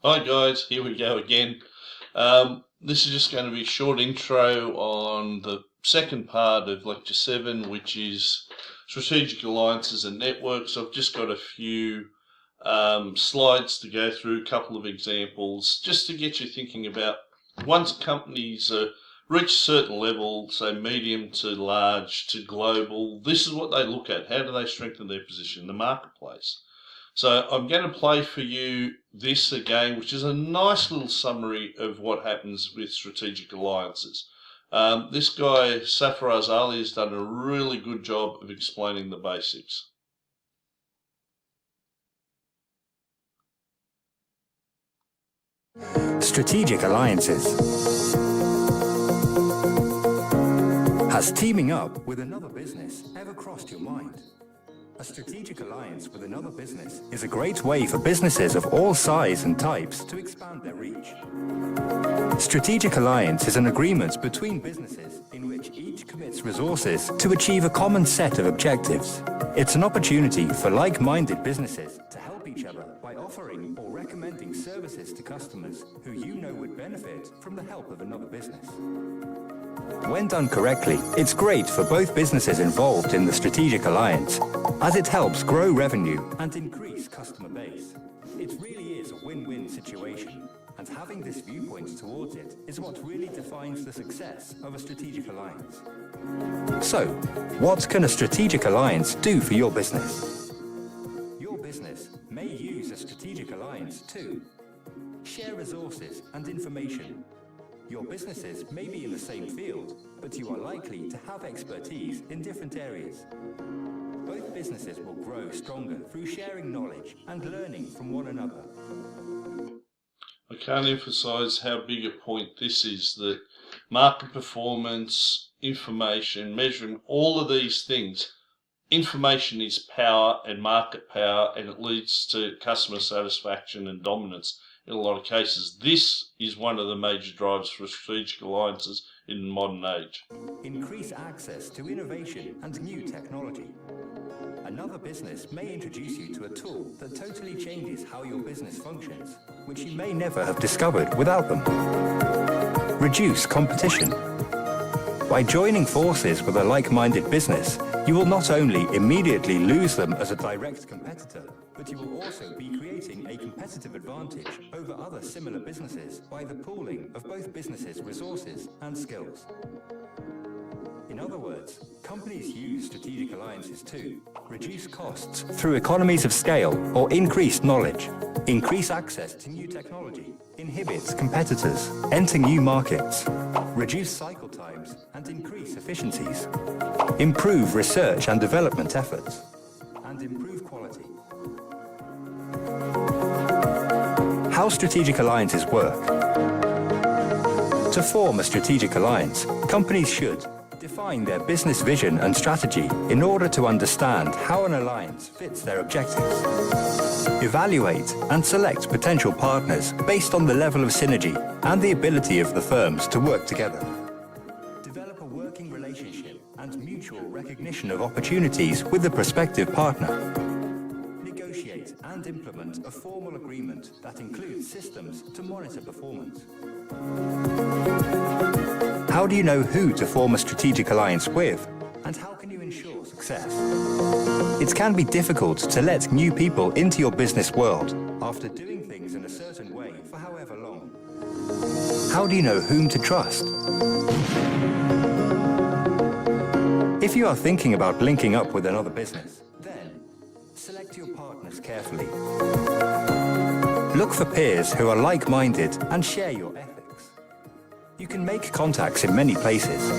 Hi guys, here we go again. This is just going to be a short intro on the second part of Lecture 7, which is Strategic Alliances and Networks. I've just got a few slides to go through, a couple of examples, just to get you thinking about once companies reach a certain level, say medium to large to global, this is what they look at. How do they strengthen their position in the marketplace? So I'm going to play for you this again, which is a nice little summary of what happens with strategic alliances. This guy, Safaraz Ali, has done a really good job of explaining the basics. Strategic alliances. Has teaming up with another business ever crossed your mind? A strategic alliance with another business is a great way for businesses of all size and types to expand their reach. Strategic alliance is an agreement between businesses in which each commits resources to achieve a common set of objectives. It's an opportunity for like-minded businesses to help each other by offering or recommending services to customers who you know would benefit from the help of another business. When done correctly, it's great for both businesses involved in the strategic alliance, as it helps grow revenue and increase customer base. It really is a win-win situation, and having this viewpoint towards it is what really defines the success of a strategic alliance. So, what can a strategic alliance do for your business? Your business may use a strategic alliance to share resources and information. Your businesses may be in the same field, but you are likely to have expertise in different areas. Both businesses will grow stronger through sharing knowledge and learning from one another. I can't emphasize how big a point this is, that market performance, information, measuring, all of these things. Information is power and market power, and it leads to customer satisfaction and dominance. In a lot of cases, this is one of the major drivers for strategic alliances in the modern age. Increase access to innovation and new technology. Another business may introduce you to a tool that totally changes how your business functions, which you may never have discovered without them. Reduce competition. By joining forces with a like-minded business, you will not only immediately lose them as a direct competitor, but you will also be creating a competitive advantage over other similar businesses by the pooling of both businesses' resources and skills. In other words, companies use strategic alliances to reduce costs through economies of scale or increased knowledge, increase access to new technology, inhibit competitors, enter new markets, reduce cycle times and increase efficiencies, improve research and development efforts, and improve quality. How strategic alliances work. To form a strategic alliance, companies should define their business vision and strategy in order to understand how an alliance fits their objectives. Evaluate and select potential partners based on the level of synergy and the ability of the firms to work together. Develop a working relationship and mutual recognition of opportunities with the prospective partner. Negotiate and implement a formal agreement that includes systems to monitor performance. How do you know who to form a strategic alliance with, and how can you ensure success? It can be difficult to let new people into your business world after doing things in a certain way for however long. How do you know whom to trust? If you are thinking about linking up with another business, then select your partners carefully. Look for peers who are like-minded and share your ethics. You can make contacts in many places.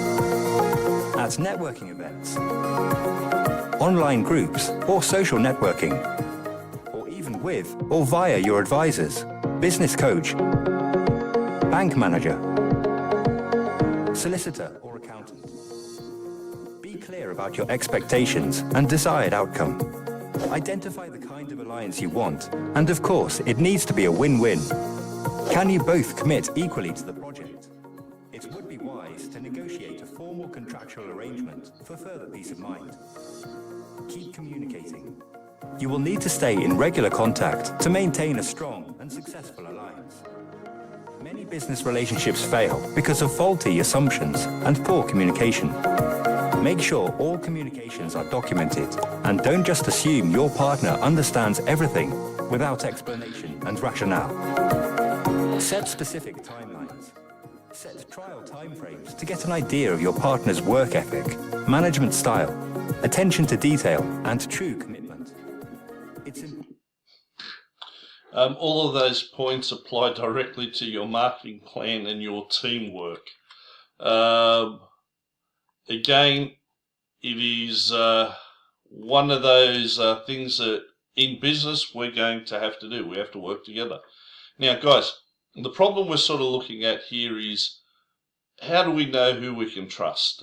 At networking events, online groups or social networking, or even with or via your advisors, business coach, bank manager, solicitor or accountant. Be clear about your expectations and desired outcome. Identify the kind of alliance you want, and of course, it needs to be a win-win. Can you both commit equally to the project? It would be wise to negotiate a formal contractual arrangement for further peace of mind. Keep communicating. You will need to stay in regular contact to maintain a strong and successful alliance. Many business relationships fail because of faulty assumptions and poor communication. Make sure all communications are documented and don't just assume your partner understands everything without explanation and rationale. Set specific timelines. Set trial timeframes to get an idea of your partner's work ethic, management style, attention to detail, and true commitment. All of those points apply directly to your marketing plan and your teamwork. Again, it is one of those things that in business we're going to have to do. We have to work together. Now, guys, the problem we're sort of looking at here is how do we know who we can trust?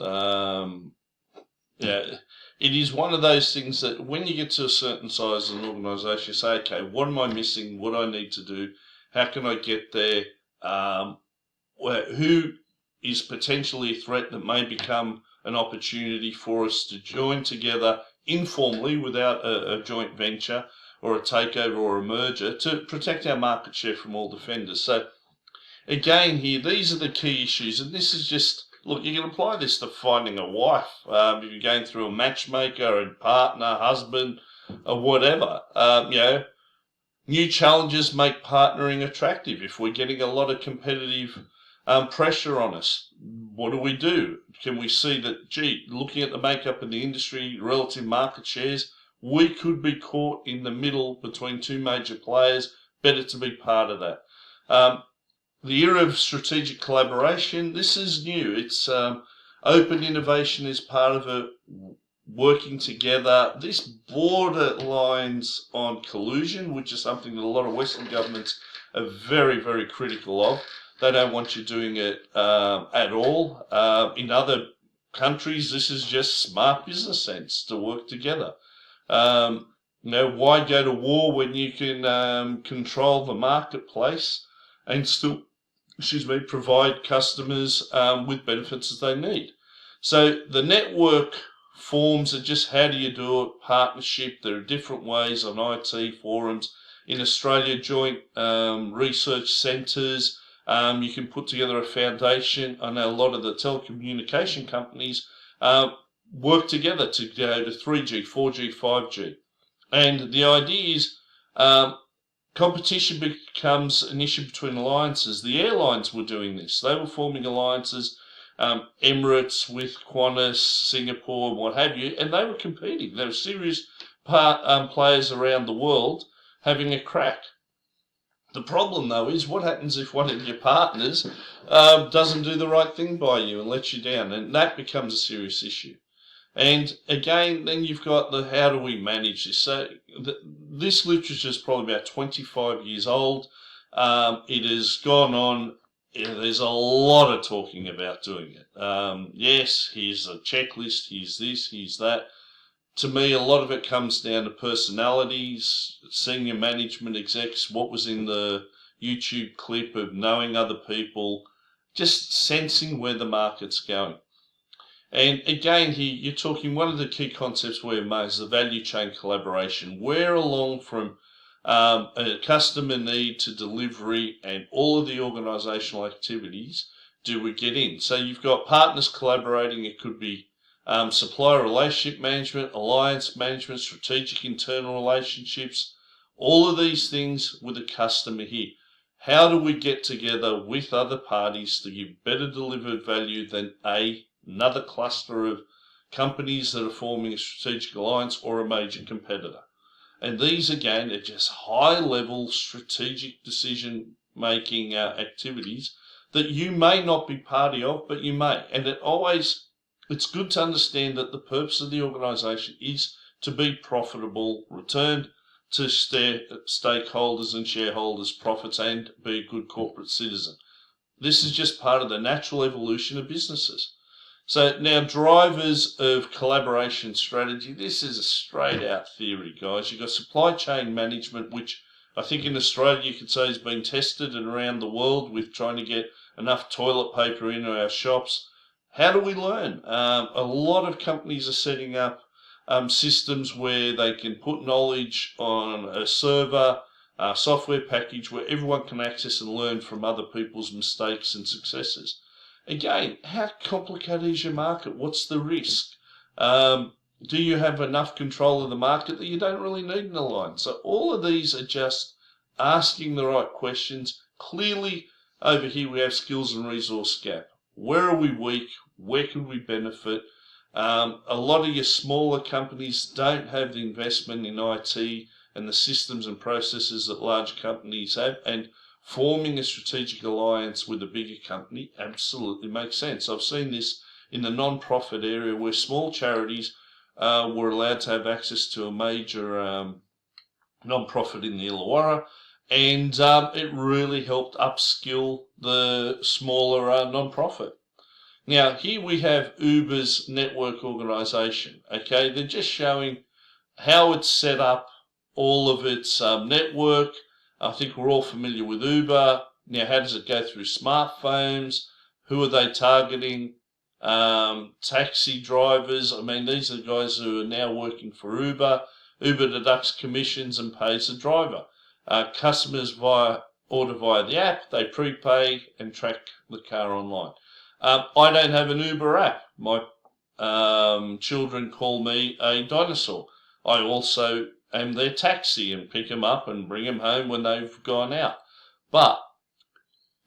It is one of those things that when you get to a certain size of an organisation, you say, okay, what am I missing? What do I need to do? How can I get there? Who is potentially a threat that may become an opportunity for us to join together informally without a joint venture or a takeover or a merger to protect our market share from all defenders. So again here, these are the key issues, and this is just, look, you can apply this to finding a wife, if you're going through a matchmaker, a partner, husband, or whatever. New challenges make partnering attractive. If we're getting a lot of competitive pressure on us, what do? Can we see that, looking at the makeup of the industry, relative market shares, we could be caught in the middle between two major players? Better to be part of that. The era of strategic collaboration, this is new. It's open innovation is part of it, working together. This borderlines on collusion, which is something that a lot of Western governments are very, very critical of. They don't want you doing it at all. In other countries, this is just smart business sense to work together. Why go to war when you can control the marketplace and still, provide customers with benefits that they need? So the network forms are just how do you do it, partnership. There are different ways on IT forums. In Australia, joint research centres. You can put together a foundation. I know a lot of the telecommunication companies work together to go to 3G, 4G, 5G. And the idea is competition becomes an issue between alliances. The airlines were doing this. They were forming alliances, Emirates with Qantas, Singapore, what have you, and they were competing. There were serious players around the world having a crack. The problem, though, is what happens if one of your partners doesn't do the right thing by you and lets you down, and that becomes a serious issue. And again, then you've got the how do we manage this? So this literature is probably about 25 years old. It has gone on. There's a lot of talking about doing it. Yes, here's a checklist, here's this, here's that. To me, a lot of it comes down to personalities, senior management execs, what was in the YouTube clip of knowing other people, just sensing where the market's going. And again, here you're talking, one of the key concepts we've made is the value chain collaboration. Where along from a customer need to delivery and all of the organisational activities do we get in? So you've got partners collaborating. It could be supplier relationship management, alliance management, strategic internal relationships, all of these things with a customer here. How do we get together with other parties to give better delivered value than another cluster of companies that are forming a strategic alliance or a major competitor? And these, again, are just high-level strategic decision-making activities that you may not be party of, but you may. And it's good to understand that the purpose of the organisation is to be profitable, return to stakeholders and shareholders' profits, and be a good corporate citizen. This is just part of the natural evolution of businesses. So now, drivers of collaboration strategy, this is a straight out theory, guys. You've got supply chain management, which I think in Australia you could say has been tested, and around the world with trying to get enough toilet paper into our shops. How do we learn? A lot of companies are setting up systems where they can put knowledge on a server, a software package where everyone can access and learn from other people's mistakes and successes. Again, how complicated is your market? What's the risk? Do you have enough control of the market that you don't really need an alliance? So all of these are just asking the right questions. Clearly, over here we have skills and resource gap. Where are we weak? Where could we benefit? A lot of your smaller companies don't have the investment in IT and the systems and processes that large companies have, and forming a strategic alliance with a bigger company absolutely makes sense. I've seen this in the non-profit area where small charities were allowed to have access to a major non-profit in the Illawarra, and it really helped upskill the smaller non-profit. Now, here we have Uber's network organisation. Okay, they're just showing how it's set up, all of its network. I think we're all familiar with Uber. Now, how does it go through smartphones? Who are they targeting? Taxi drivers. I mean, these are the guys who are now working for Uber. Uber deducts commissions and pays the driver. Customers order via the app. They prepay and track the car online. I don't have an Uber app. My children call me a dinosaur. I also am their taxi and pick them up and bring them home when they've gone out. But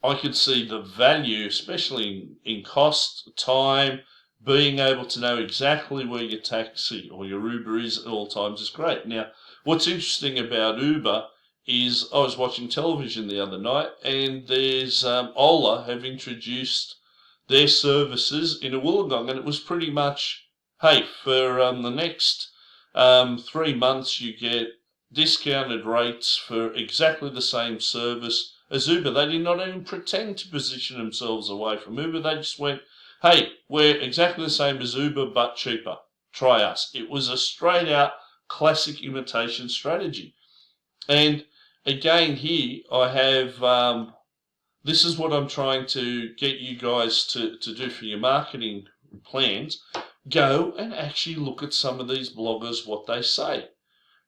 I could see the value, especially in cost, time, being able to know exactly where your taxi or your Uber is at all times is great. Now, what's interesting about Uber is I was watching television the other night, and there's Ola have introduced their services in a Wollongong, and it was pretty much, hey, for the next 3 months you get discounted rates for exactly the same service as Uber. They did not even pretend to position themselves away from Uber. They just went, hey, we're exactly the same as Uber but cheaper. Try us. It was a straight out classic imitation strategy. And again here I have this is what I'm trying to get you guys to do for your marketing plans. Go and actually look at some of these bloggers, what they say.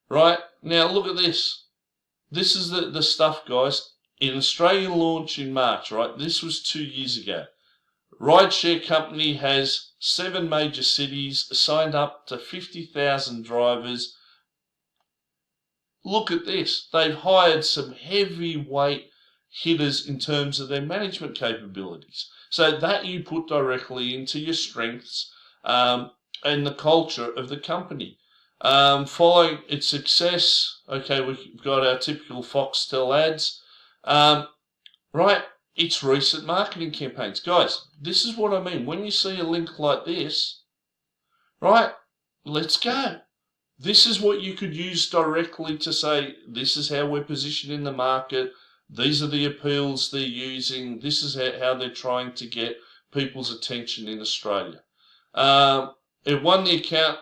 Right? Now look at this. This is the stuff, guys. In Australian launch in March, right? This was 2 years ago. Rideshare company has 7 major cities, signed up to 50,000 drivers. Look at this. They've hired some heavyweight hitters in terms of their management capabilities. So that you put directly into your strengths and the culture of the company. Following its success, okay, we've got our typical Foxtel ads. Right, it's recent marketing campaigns. Guys, this is what I mean. When you see a link like this, right, let's go. This is what you could use directly to say, this is how we're positioned in the market. These are the appeals they're using. This is how they're trying to get people's attention in Australia. It won the account.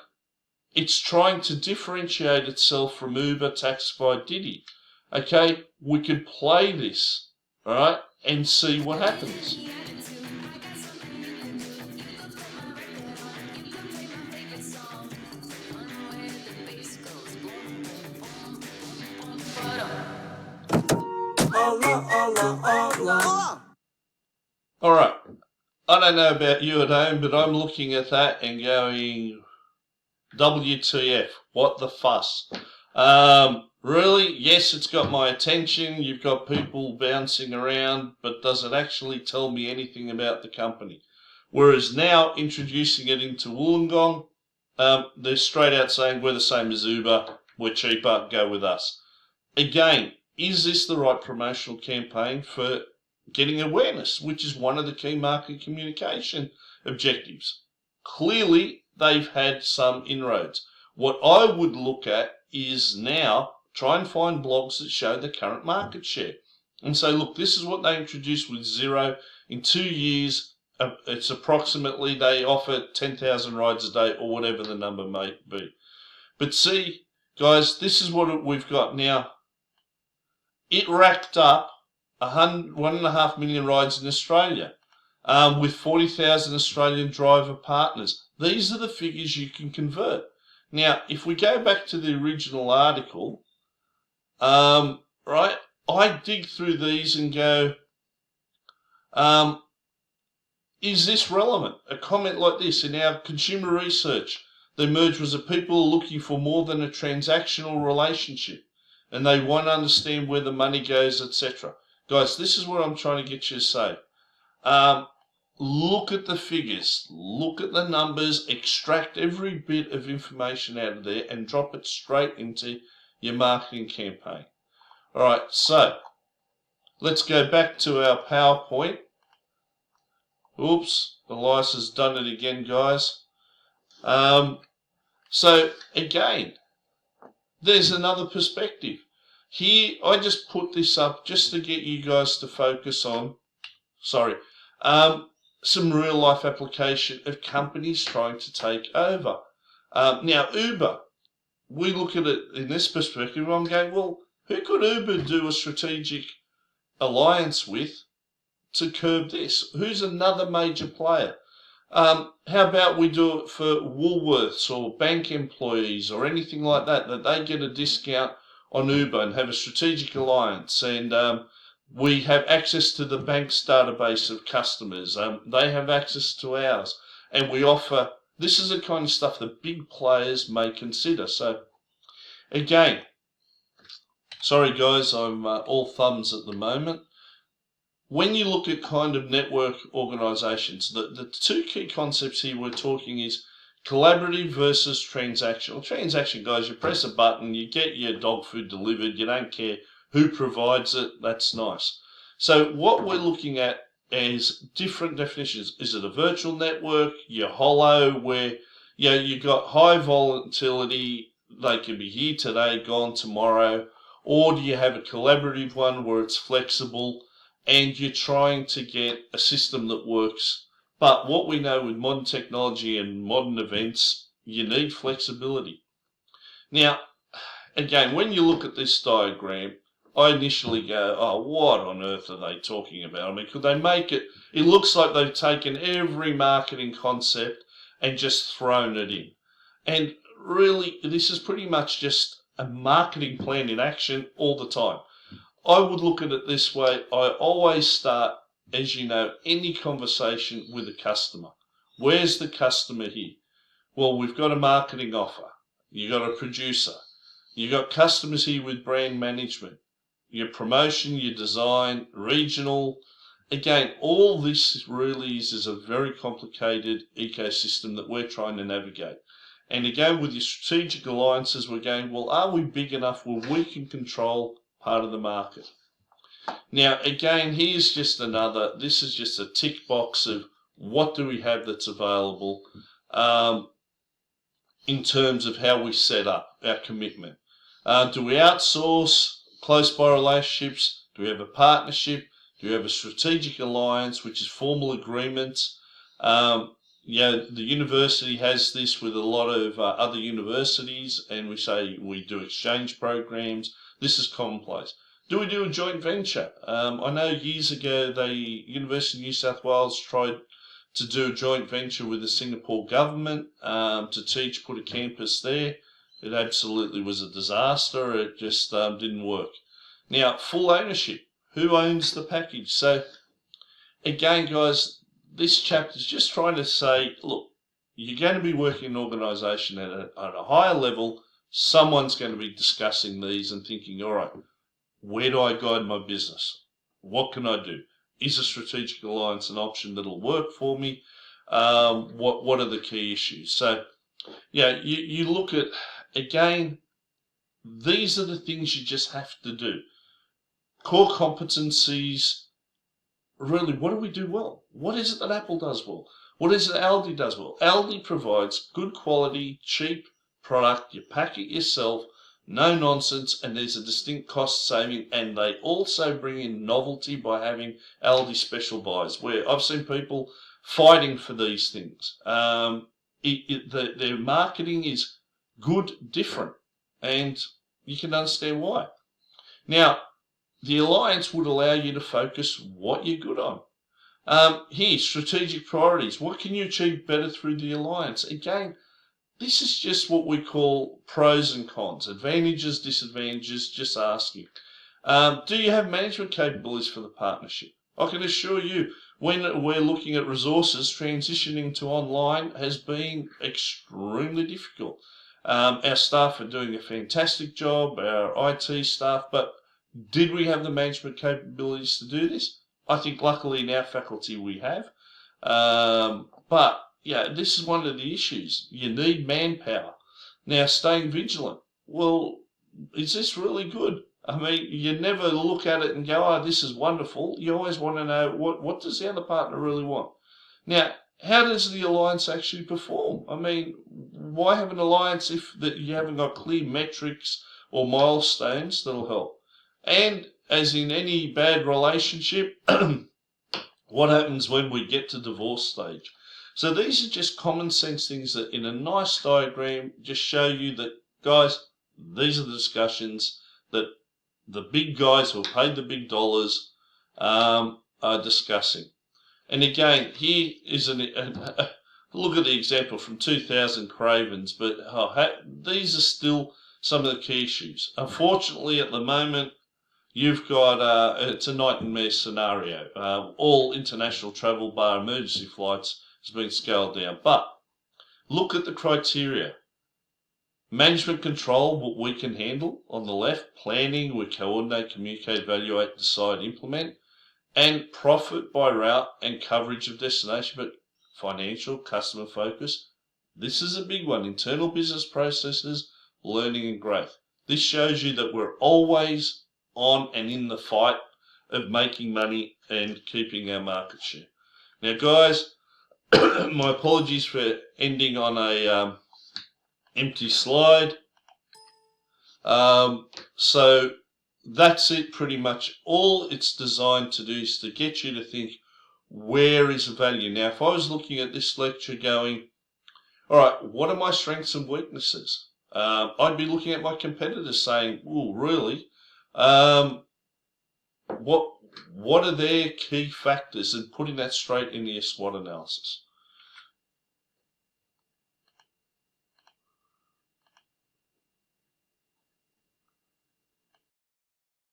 It's trying to differentiate itself from Uber, Taxify, Diddy. Okay, we could play this, all right, and see what happens. All right, I don't know about you at home, but I'm looking at that and going, WTF, what the fuss? Really, yes, it's got my attention. You've got people bouncing around, but does it actually tell me anything about the company? Whereas now, introducing it into Wollongong, they're straight out saying, we're the same as Uber, we're cheaper, go with us. Again, is this the right promotional campaign for getting awareness, which is one of the key market communication objectives? Clearly, they've had some inroads. What I would look at is now try and find blogs that show the current market share and say, look, this is what they introduced with Zero. In 2 years, it's approximately, they offer 10,000 rides a day or whatever the number may be. But see, guys, this is what we've got now. It racked up 1.5 million rides in Australia with 40,000 Australian driver partners. These are the figures you can convert. Now, if we go back to the original article, right, I dig through these and go, is this relevant? A comment like this: in our consumer research, the emerged was that people are looking for more than a transactional relationship, and they want to understand where the money goes, etc. Guys, this is what I'm trying to get you to say. Look at the figures, look at the numbers, extract every bit of information out of there and drop it straight into your marketing campaign. All right, so let's go back to our PowerPoint. Oops, Elias has done it again, guys. So again, there's another perspective. Here, I just put this up just to get you guys to focus on, some real life application of companies trying to take over. Now, Uber, we look at it in this perspective, I'm going, well, who could Uber do a strategic alliance with to curb this? Who's another major player? How about we do it for Woolworths or bank employees or anything like that, that they get a discount on Uber and have a strategic alliance, and we have access to the bank's database of customers. They have access to ours, and we offer. This is the kind of stuff that big players may consider. So, again, sorry guys, I'm all thumbs at the moment. When you look at kind of network organisations, the two key concepts here we're talking is collaborative versus transactional. Transaction, guys, you press a button, you get your dog food delivered, you don't care who provides it, that's nice. So what we're looking at is different definitions. Is it a virtual network, your hollow, where you got high volatility, they can be here today, gone tomorrow, or do you have a collaborative one where it's flexible and you're trying to get a system that works? But what we know with modern technology and modern events, you need flexibility. Now, again, when you look at this diagram, I initially go, oh, what on earth are they talking about? I mean, could they make it? It looks like they've taken every marketing concept and just thrown it in. And really, this is pretty much just a marketing plan in action all the time. I would look at it this way. I always start, as you know, any conversation with a customer. Where's the customer here? Well, we've got a marketing offer. You've got a producer. You've got customers here with brand management, your promotion, your design, regional. Again, all this really is a very complicated ecosystem that we're trying to navigate. And again, with your strategic alliances, we're going, well, are we big enough where we can control part of the market? Now, again, here's just another, this is just a tick box of what do we have that's available in terms of how we set up our commitment. Do we outsource close by relationships? Do we have a partnership? Do we have a strategic alliance, which is formal agreements? The university has this with a lot of other universities, and we say we do exchange programs. This is commonplace. Do we do a joint venture? I know years ago the University of New South Wales tried to do a joint venture with the Singapore government to teach, put a campus there. It absolutely was a disaster. It just didn't work. Now, full ownership. Who owns the package? So, again, guys, this chapter is just trying to say, look, you're going to be working in an organisation at a higher level. Someone's going to be discussing these and thinking, all right, where do I guide my business? What can I do? Is a strategic alliance an option that'll work for me? What are the key issues? So, you look at, again, these are the things you just have to do. Core competencies, really, what do we do well? What is it that Apple does well? What is it Aldi does well? Aldi provides good quality, cheap product. You pack it yourself, no nonsense, and there's a distinct cost saving, and they also bring in novelty by having Aldi special buys, where I've seen people fighting for these things. Their marketing is good, different, and you can understand why. Now, the alliance would allow you to focus what you're good on. Here, strategic priorities. What can you achieve better through the alliance? Again, this is just what we call pros and cons, advantages, disadvantages, just asking. Do you have management capabilities for the partnership? I can assure you, when we're looking at resources, transitioning to online has been extremely difficult. Our staff are doing a fantastic job, our IT staff, but did we have the management capabilities to do this? I think luckily in our faculty we have. But yeah, this is one of the issues. You need manpower. Now, staying vigilant. Well, is this really good? I mean, you never look at it and go, oh, this is wonderful. You always want to know what does the other partner really want. Now, how does the alliance actually perform? I mean, why have an alliance if you haven't got clear metrics or milestones that'll help? And as in any bad relationship, what happens when we get to divorce stage? So these are just common sense things that in a nice diagram just show you that, guys, these are the discussions that the big guys who paid the big dollars are discussing. And again, here is look at the example from 2000 Cravens, but these are still some of the key issues. Unfortunately, at the moment, you've got, it's a nightmare scenario. All international travel bar emergency flights has been scaled down. But look at the criteria. Management control, what we can handle on the left. Planning, we coordinate, communicate, evaluate, decide, implement. And profit by route and coverage of destination, but financial, customer focus. This is a big one. Internal business processes, learning and growth. This shows you that we're always on and in the fight of making money and keeping our market share. Now, guys, my apologies for ending on a empty slide. So that's it pretty much. All it's designed to do is to get you to think, where is the value? Now, if I was looking at this lecture going, all right, what are my strengths and weaknesses? I'd be looking at my competitors saying, oh, really? What are their key factors, and putting that straight into your SWOT analysis.